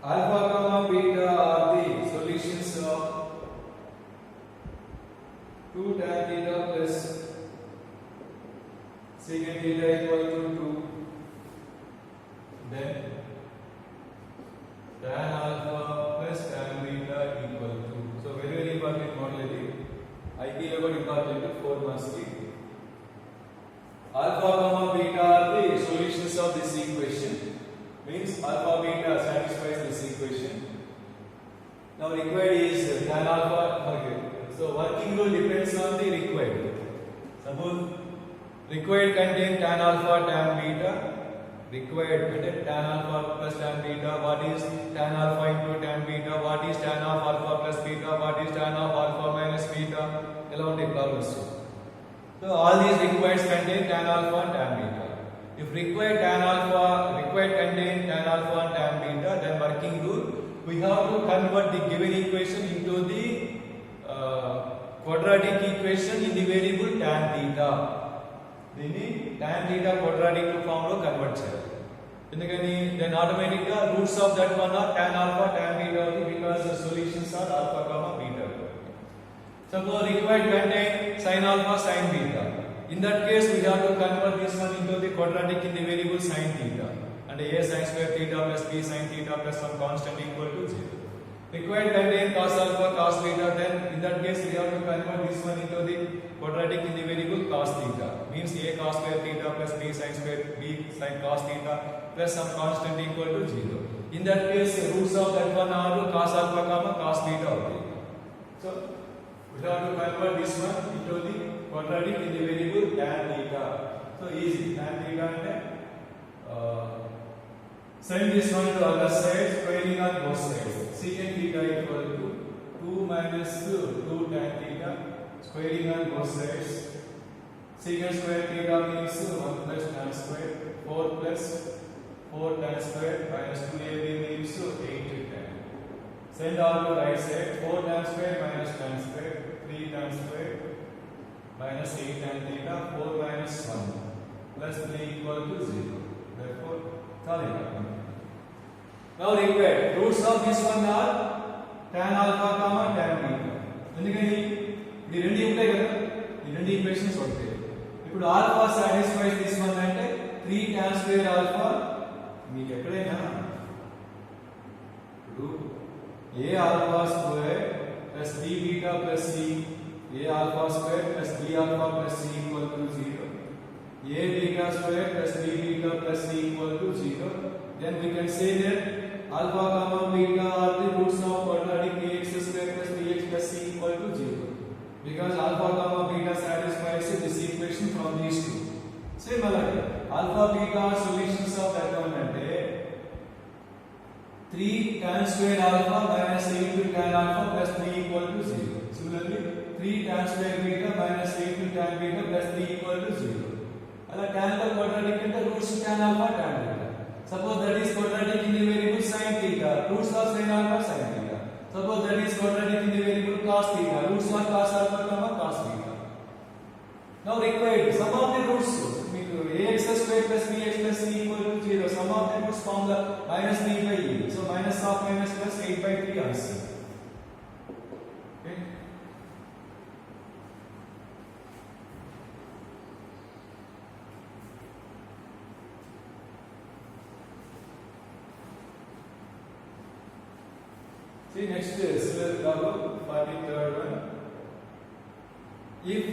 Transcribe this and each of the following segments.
alpha comma beta are the solutions of 2 tan theta plus secant theta equal to 2. Then tan alpha plus tan beta equal to. So very important model. I give about important 4 marks. Alpha comma beta are the solutions of this equation. Means alpha beta satisfies this equation. Now required is tan alpha. Okay. So working rule depends on the required. Suppose required contain tan alpha tan beta. Required contain tan alpha plus tan beta. What is tan alpha into tan beta? What is tan of alpha plus beta? What is tan of alpha minus beta? Along the problems. So all these required contain tan alpha and tan beta. If required contain tan alpha and tan beta, then working rule we have to convert the given equation into the quadratic equation in the variable tan theta. Tan theta quadratic form lo convert cheyali. Then automatically roots of that one are tan alpha tan beta because the solutions are alpha comma beta. Suppose required contain sin alpha sin beta. In that case we have to convert this one into the quadratic in the variable sin theta. And a sin square theta plus b sin theta plus some constant equal to 0. Required contain cos alpha cos beta, then in that case we have to convert this one into the quadratic in the variable cos theta. Means a cos square theta plus b sin square b sin cos theta plus some constant equal to 0. In that case roots of that one are cos alpha comma cos beta. So we have to convert this one into the quadratic in the variable tan theta. So easy, tan theta and send this one to other side, squaring on both sides. Secant theta equal to 2 minus 2 tan theta, squaring on both sides. Secant square theta means 1 plus tan square, 4 plus 4 tan square minus 2ab means 8 tan. Send all to right side, 4 tan square minus tan square, 3 tan square minus 8 tan theta, 4 minus 1 plus 3 equal to 0. Therefore, solve it. Now required roots of this one are tan alpha comma tan beta. ఎందుకని ఈ రెండు ఉంటాయి కదా, ఈ రెండు equations ఉంటాయి. ఇప్పుడు alpha satisfies this one అంటే 3 tan స్క్వేర్ ఆల్ఫా. మీకు ఎక్కడైనా ఇప్పుడు a alpha square plus b beta plus c, a alpha square plus b alpha plus c equal to 0. a beta square plus b beta plus c equal to 0. Then we can say that alpha comma beta are the roots of quadratic ax square plus bx plus c equal to 0. Because alpha comma beta satisfies this equation from these two. Similarly, alpha beta are solutions of that one ante 3 tan square alpha minus 8 to tan alpha plus 3 equal to 0. Similarly, 3 tan square beta minus 8 to tan beta plus 3 equal to 0. Ala tan alpha quadratic ante roots tan alpha tan beta. Suppose that is quadratic in the variable sin theta, roots of sin alpha sin theta. Suppose that is quadratic in the variable cos theta, roots of cos alpha comma cos theta. Now required sum of the roots ax square plus bx plus c equal to 0. Sum of the roots form the minus 3 by e. So minus of minus plus 8 by 3 answer. Okay. See next similar problem, 43rd one. If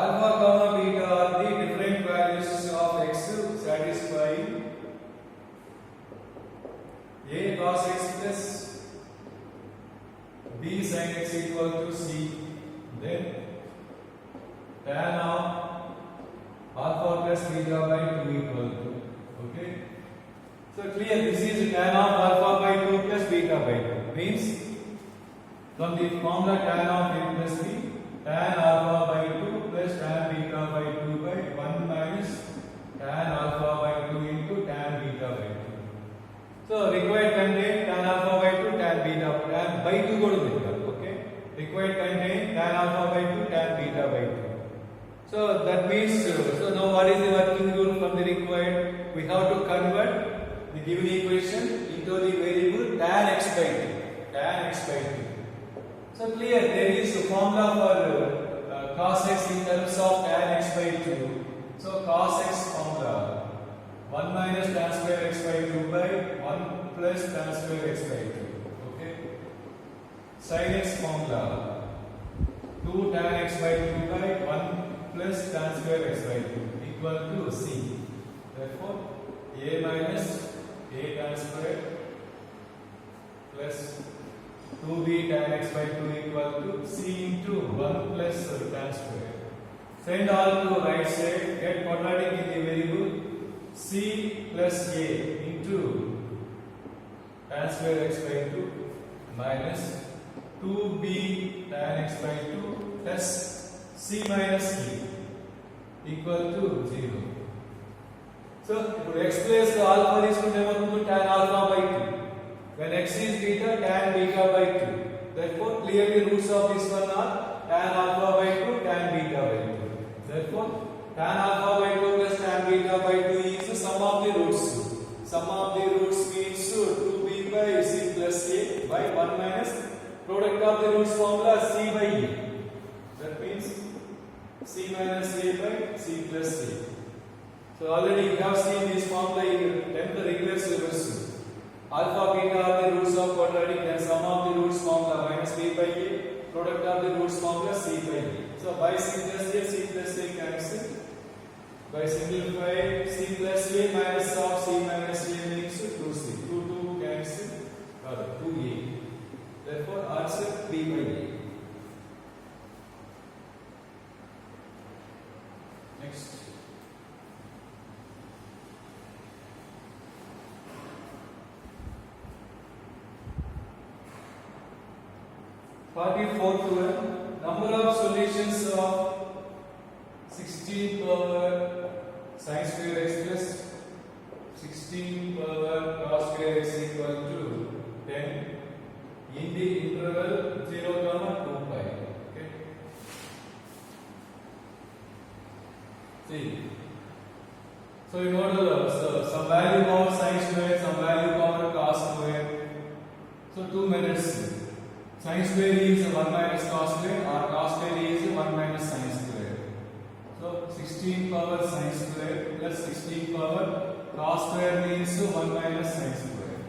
alpha comma beta are the different values of x satisfying a cos x plus b sin x equal to c, then tan of alpha plus beta by 2 equal to. Okay. So clear, this is tan of alpha by 2 plus beta by 2. Means from the formula tan of a plus b, tan alpha by 2 plus tan beta by 2 by 1 minus tan alpha by 2 into tan beta by 2. So required contain tan alpha by 2 tan beta tan by 2 go to beta. Okay. Required contain tan alpha by 2 tan beta by 2. So that means so now what is the working rule from the required? We have to convert the given equation into the variable tan x by 2. Tan x by 2. So clear, there is a formula for cos x in terms of tan x by 2. So cos x formula 1 minus tan square x by 2 by 1 plus tan square x by 2. Okay. Sin x formula 2 tan x by 2 by 1 plus tan square x by 2 equal to c. Therefore, a minus a tan square plus 2b tan x by 2 equal to c into 1 plus tan square. Send all to right side, get quadratic in the variable c plus a into tan square x by 2 minus 2b tan x by 2 plus c minus e equal to 0. So, to express the alpha is to tan alpha by 2. When x is beta, tan beta by 2. Therefore, clearly roots of this one are tan alpha by 2, tan beta by 2. Therefore, tan alpha by 2 plus tan beta by 2 is the sum of the roots. Sum of the roots means 2b by c plus a by 1 minus product of the roots formula c by a. That means c minus a by c plus a. So already you have seen this formula in 10th regular syllabus. Alpha beta are the roots of quadratic, then sum of the roots formula minus b by a, product of the roots formula c by a. So by c plus a cancel. By simplify c plus a minus of c minus a makes 2c. 2 cancel, or 2a. Therefore answer b by a. Next. Number of solutions of 16 power sin square x plus 16 power cos square x equal to 10 in the interval 0, 2 pi. Okay. See. So you know some value power sin square, some value power cos square. So 2 methods. Sin square is 1 minus cos square, or cos square is 1 minus sin square. So 16 power sin square plus 16 power cos square means 1 minus sin square.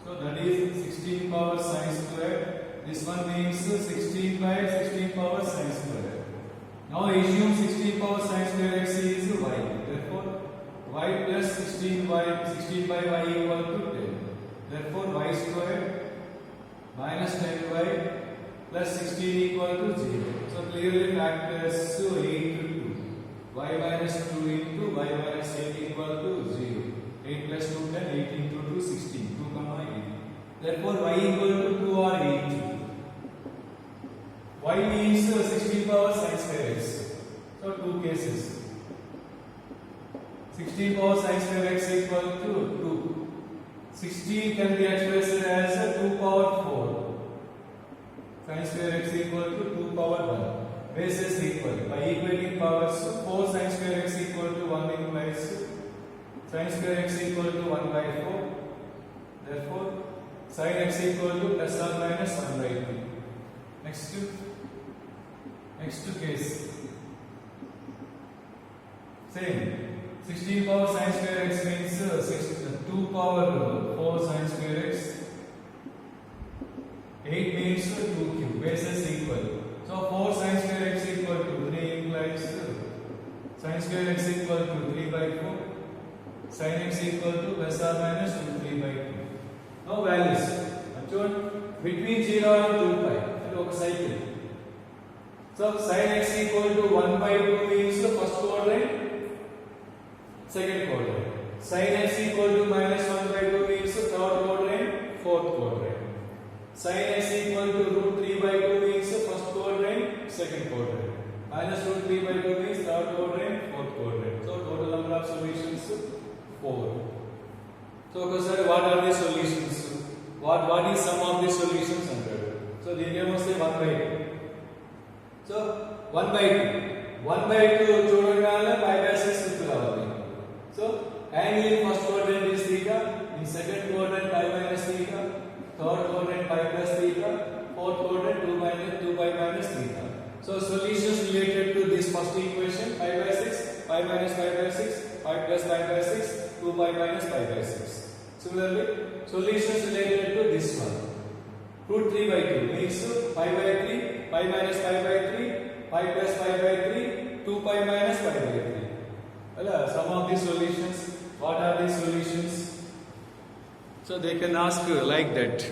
So that is 16 power sin square. This one means 16 by 16 power sin square. Now assume 16 power sin square x is y. Therefore y plus 16 by y equal to 10. Therefore y square minus 10y plus 16 equal to 0. So clearly factors 8 to 2. Y minus 2 into y minus 8 equal to 0. 8 plus 2 10, 8 into 2 16. 2 comma 8. Therefore y equal to 2 or 8. Y means 16 power sin square x. So 2 cases. 16 power sin square x equal to 2. 16 can be expressed as 2 power 4. Sin square x equal to 2 power 1. Bases equal. By equating powers, 4 sin square x equal to 1 implies sin square x equal to 1 by 4. Therefore, sin x equal to plus or minus 1 by 2. Next case. Same. 16 power sin square x means 2 power 4 sin square x. 8 means 2 cube. Bases equal. So 4 sin square x equal to 3 implies sin square x equal to 3 by 4. Sin x equal to plus or minus 3 by 2. Now values. Between 0 and 2 pi. It is cycle. So sin x equal to 1 by 2 means the first quadrant. Second quadrant. Sin x equal to minus 1 by 2 means the third quadrant, fourth quadrant. Sin x equal to root 3 by 2 means the first quadrant, second quadrant. Minus root 3 by 2 means third quadrant, fourth quadrant. So total number of solutions 4. So sir, what are the solutions? What is sum of the solutions 100? So the India must say 1 by 2. So 1 by 2. 1 by 2 చూడగానే pi by 6 రావాలి. So angle in first quadrant is theta, first equation, pi by 6, pi minus pi by 6, pi plus pi by 6, 2 pi minus pi by 6. Similarly, solutions related to this one. Root 3 by 2 means pi by 3, pi minus pi by 3, pi plus pi by 3, 2 pi minus pi by 3. Well, some of these solutions, what are these solutions? So they can ask like that.